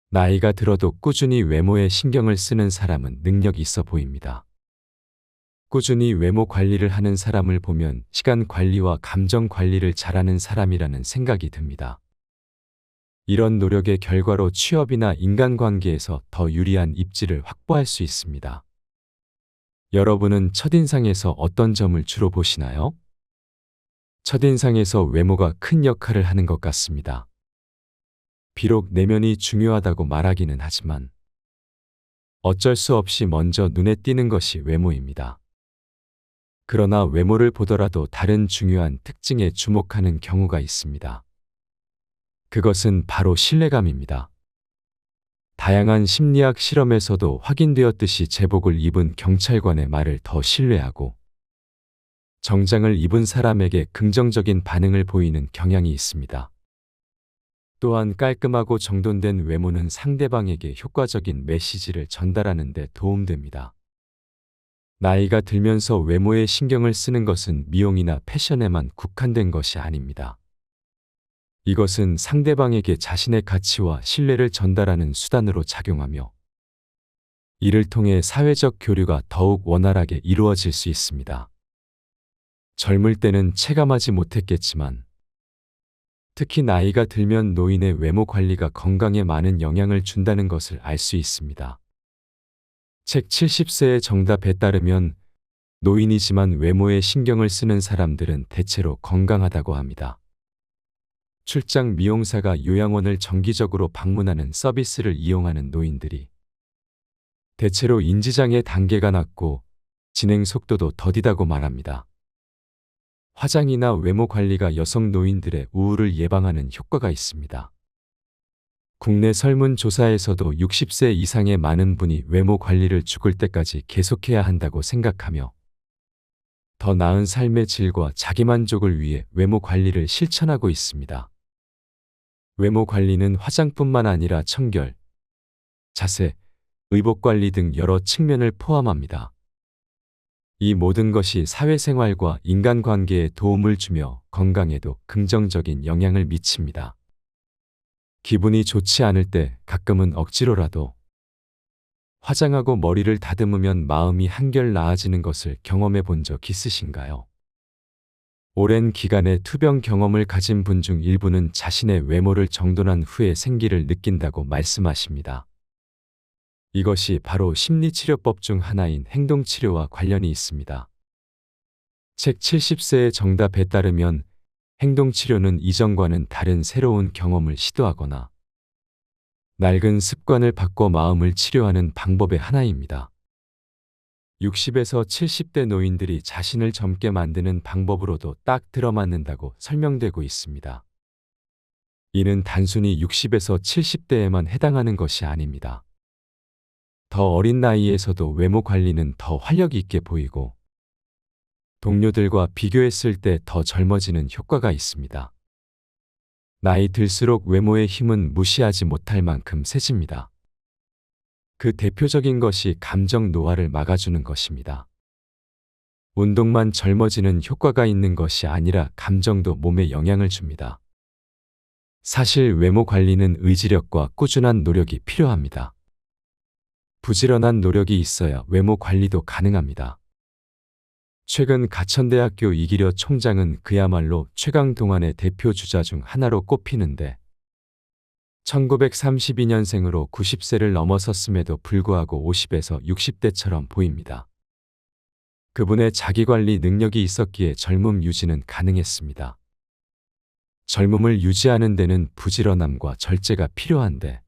나이가 들어도 꾸준히 외모에 신경을 쓰는 사람은 능력 있어 보입니다. 꾸준히 외모 관리를 하는 사람을 보면 시간 관리와 감정 관리를 잘하는 사람이라는 생각이 듭니다. 이런 노력의 결과로 취업이나 인간관계에서 더 유리한 입지를 확보할 수 있습니다. 여러분은 첫인상에서 어떤 점을 주로 보시나요? 첫인상에서 외모가 큰 역할을 하는 것 같습니다. 비록 내면이 중요하다고 말하기는 하지만 어쩔 수 없이 먼저 눈에 띄는 것이 외모입니다. 그러나 외모를 보더라도 다른 중요한 특징에 주목하는 경우가 있습니다. 그것은 바로 신뢰감입니다. 다양한 심리학 실험에서도 확인되었듯이 제복을 입은 경찰관의 말을 더 신뢰하고 정장을 입은 사람에게 긍정적인 반응을 보이는 경향이 있습니다. 또한 깔끔하고 정돈된 외모는 상대방에게 효과적인 메시지를 전달하는 데 도움됩니다. 나이가 들면서 외모에 신경을 쓰는 것은 미용이나 패션에만 국한된 것이 아닙니다. 이것은 상대방에게 자신의 가치와 신뢰를 전달하는 수단으로 작용하며 이를 통해 사회적 교류가 더욱 원활하게 이루어질 수 있습니다. 젊을 때는 체감하지 못했겠지만 특히 나이가 들면 노인의 외모 관리가 건강에 많은 영향을 준다는 것을 알 수 있습니다. 책 70세의 정답에 따르면 노인이지만 외모에 신경을 쓰는 사람들은 대체로 건강하다고 합니다. 출장 미용사가 요양원을 정기적으로 방문하는 서비스를 이용하는 노인들이 대체로 인지장애 단계가 낮고 진행 속도도 더디다고 말합니다. 화장이나 외모 관리가 여성 노인들의 우울을 예방하는 효과가 있습니다. 국내 설문조사에서도 60세 이상의 많은 분이 외모 관리를 죽을 때까지 계속해야 한다고 생각하며 더 나은 삶의 질과 자기만족을 위해 외모 관리를 실천하고 있습니다. 외모 관리는 화장뿐만 아니라 청결, 자세, 의복 관리 등 여러 측면을 포함합니다. 이 모든 것이 사회생활과 인간관계에 도움을 주며 건강에도 긍정적인 영향을 미칩니다. 기분이 좋지 않을 때 가끔은 억지로라도 화장하고 머리를 다듬으면 마음이 한결 나아지는 것을 경험해 본 적 있으신가요? 오랜 기간의 투병 경험을 가진 분 중 일부는 자신의 외모를 정돈한 후에 생기를 느낀다고 말씀하십니다. 이것이 바로 심리치료법 중 하나인 행동치료와 관련이 있습니다. 책 70세의 정답에 따르면 행동치료는 이전과는 다른 새로운 경험을 시도하거나 낡은 습관을 바꿔 마음을 치료하는 방법의 하나입니다. 60에서 70대 노인들이 자신을 젊게 만드는 방법으로도 딱 들어맞는다고 설명되고 있습니다. 이는 단순히 60에서 70대에만 해당하는 것이 아닙니다. 더 어린 나이에서도 외모 관리는 더 활력 있게 보이고 동료들과 비교했을 때 더 젊어지는 효과가 있습니다. 나이 들수록 외모의 힘은 무시하지 못할 만큼 세집니다. 그 대표적인 것이 감정 노화를 막아주는 것입니다. 운동만 젊어지는 효과가 있는 것이 아니라 감정도 몸에 영향을 줍니다. 사실 외모 관리는 의지력과 꾸준한 노력이 필요합니다. 부지런한 노력이 있어야 외모 관리도 가능합니다. 최근 가천대학교 이기려 총장은 그야말로 최강 동안의 대표 주자 중 하나로 꼽히는데 1932년생으로 90세를 넘어섰음에도 불구하고 50에서 60대처럼 보입니다. 그분의 자기관리 능력이 있었기에 젊음 유지는 가능했습니다. 젊음을 유지하는 데는 부지런함과 절제가 필요한데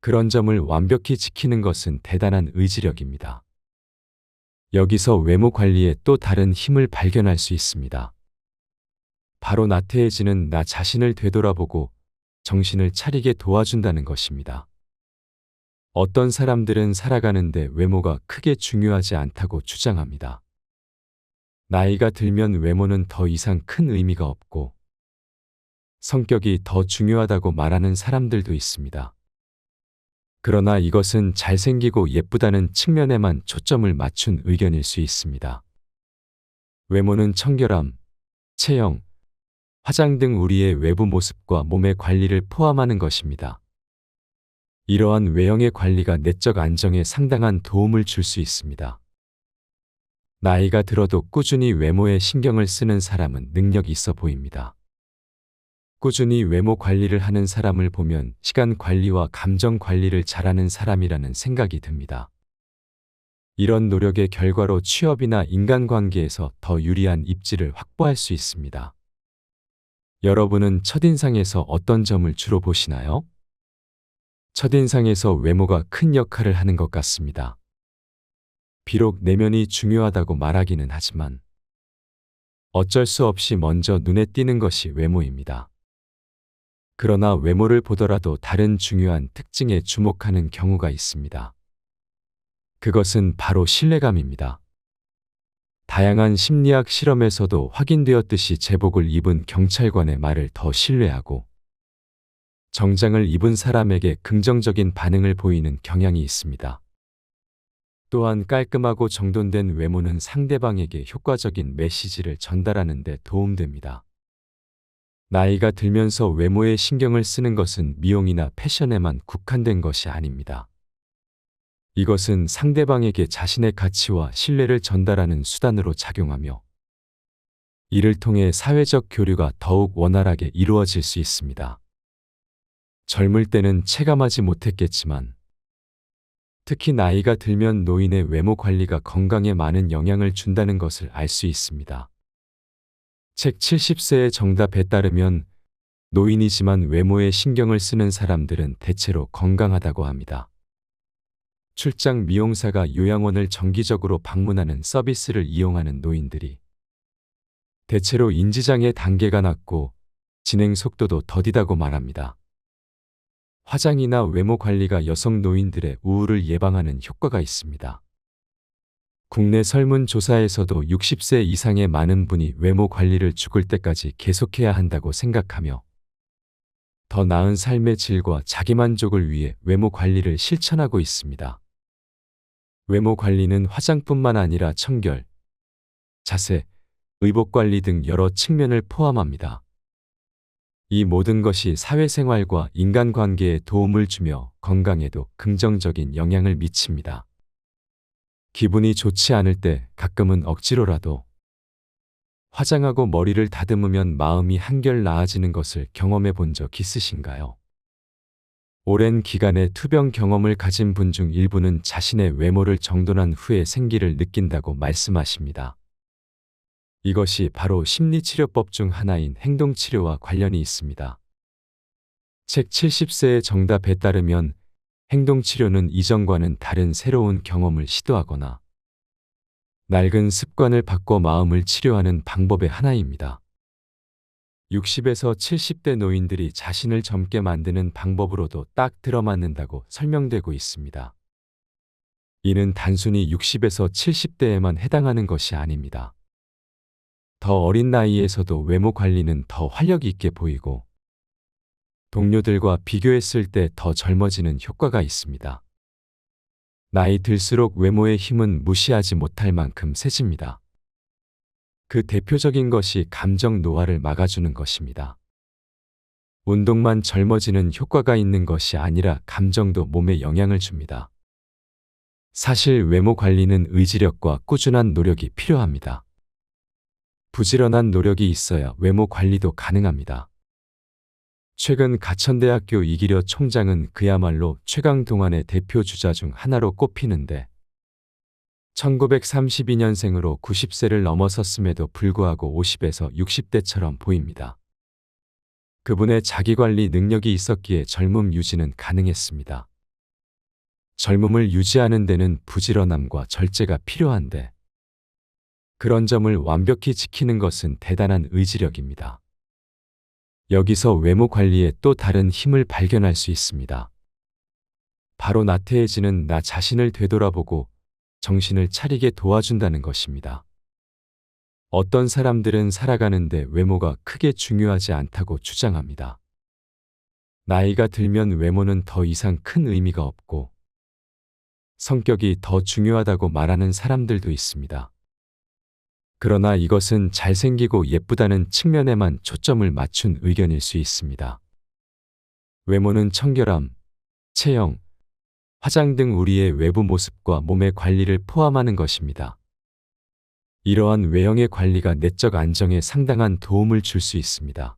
그런 점을 완벽히 지키는 것은 대단한 의지력입니다. 여기서 외모 관리에 또 다른 힘을 발견할 수 있습니다. 바로 나태해지는 나 자신을 되돌아보고 정신을 차리게 도와준다는 것입니다. 어떤 사람들은 살아가는데 외모가 크게 중요하지 않다고 주장합니다. 나이가 들면 외모는 더 이상 큰 의미가 없고 성격이 더 중요하다고 말하는 사람들도 있습니다. 그러나 이것은 잘생기고 예쁘다는 측면에만 초점을 맞춘 의견일 수 있습니다. 외모는 청결함, 체형, 화장 등 우리의 외부 모습과 몸의 관리를 포함하는 것입니다. 이러한 외형의 관리가 내적 안정에 상당한 도움을 줄 수 있습니다. 나이가 들어도 꾸준히 외모에 신경을 쓰는 사람은 능력 있어 보입니다. 꾸준히 외모 관리를 하는 사람을 보면 시간 관리와 감정 관리를 잘하는 사람이라는 생각이 듭니다. 이런 노력의 결과로 취업이나 인간관계에서 더 유리한 입지를 확보할 수 있습니다. 여러분은 첫인상에서 어떤 점을 주로 보시나요? 첫인상에서 외모가 큰 역할을 하는 것 같습니다. 비록 내면이 중요하다고 말하기는 하지만 어쩔 수 없이 먼저 눈에 띄는 것이 외모입니다. 그러나 외모를 보더라도 다른 중요한 특징에 주목하는 경우가 있습니다. 그것은 바로 신뢰감입니다. 다양한 심리학 실험에서도 확인되었듯이 제복을 입은 경찰관의 말을 더 신뢰하고 정장을 입은 사람에게 긍정적인 반응을 보이는 경향이 있습니다. 또한 깔끔하고 정돈된 외모는 상대방에게 효과적인 메시지를 전달하는 데 도움됩니다. 나이가 들면서 외모에 신경을 쓰는 것은 미용이나 패션에만 국한된 것이 아닙니다. 이것은 상대방에게 자신의 가치와 신뢰를 전달하는 수단으로 작용하며 이를 통해 사회적 교류가 더욱 원활하게 이루어질 수 있습니다. 젊을 때는 체감하지 못했겠지만 특히 나이가 들면 노인의 외모 관리가 건강에 많은 영향을 준다는 것을 알 수 있습니다. 책 70세의 정답에 따르면 노인이지만 외모에 신경을 쓰는 사람들은 대체로 건강하다고 합니다. 출장 미용사가 요양원을 정기적으로 방문하는 서비스를 이용하는 노인들이 대체로 인지장애 단계가 낮고 진행 속도도 더디다고 말합니다. 화장이나 외모 관리가 여성 노인들의 우울을 예방하는 효과가 있습니다. 국내 설문조사에서도 60세 이상의 많은 분이 외모 관리를 죽을 때까지 계속해야 한다고 생각하며 더 나은 삶의 질과 자기만족을 위해 외모 관리를 실천하고 있습니다. 외모 관리는 화장뿐만 아니라 청결, 자세, 의복 관리 등 여러 측면을 포함합니다. 이 모든 것이 사회생활과 인간관계에 도움을 주며 건강에도 긍정적인 영향을 미칩니다. 기분이 좋지 않을 때 가끔은 억지로라도 화장하고 머리를 다듬으면 마음이 한결 나아지는 것을 경험해 본 적 있으신가요? 오랜 기간의 투병 경험을 가진 분 중 일부는 자신의 외모를 정돈한 후에 생기를 느낀다고 말씀하십니다. 이것이 바로 심리치료법 중 하나인 행동치료와 관련이 있습니다. 책 70세의 정답에 따르면 행동치료는 이전과는 다른 새로운 경험을 시도하거나 낡은 습관을 바꿔 마음을 치료하는 방법의 하나입니다. 60에서 70대 노인들이 자신을 젊게 만드는 방법으로도 딱 들어맞는다고 설명되고 있습니다. 이는 단순히 60에서 70대에만 해당하는 것이 아닙니다. 더 어린 나이에서도 외모 관리는 더 활력 있게 보이고 동료들과 비교했을 때 더 젊어지는 효과가 있습니다. 나이 들수록 외모의 힘은 무시하지 못할 만큼 세집니다. 그 대표적인 것이 감정 노화를 막아주는 것입니다. 운동만 젊어지는 효과가 있는 것이 아니라 감정도 몸에 영향을 줍니다. 사실 외모 관리는 의지력과 꾸준한 노력이 필요합니다. 부지런한 노력이 있어야 외모 관리도 가능합니다. 최근 가천대학교 이기려 총장은 그야말로 최강동안의 대표 주자 중 하나로 꼽히는데 1932년생으로 90세를 넘어섰음에도 불구하고 50에서 60대처럼 보입니다. 그분의 자기관리 능력이 있었기에 젊음 유지는 가능했습니다. 젊음을 유지하는 데는 부지런함과 절제가 필요한데 그런 점을 완벽히 지키는 것은 대단한 의지력입니다. 여기서 외모 관리에 또 다른 힘을 발견할 수 있습니다. 바로 나태해지는 나 자신을 되돌아보고 정신을 차리게 도와준다는 것입니다. 어떤 사람들은 살아가는데 외모가 크게 중요하지 않다고 주장합니다. 나이가 들면 외모는 더 이상 큰 의미가 없고 성격이 더 중요하다고 말하는 사람들도 있습니다. 그러나 이것은 잘생기고 예쁘다는 측면에만 초점을 맞춘 의견일 수 있습니다. 외모는 청결함, 체형, 화장 등 우리의 외부 모습과 몸의 관리를 포함하는 것입니다. 이러한 외형의 관리가 내적 안정에 상당한 도움을 줄 수 있습니다.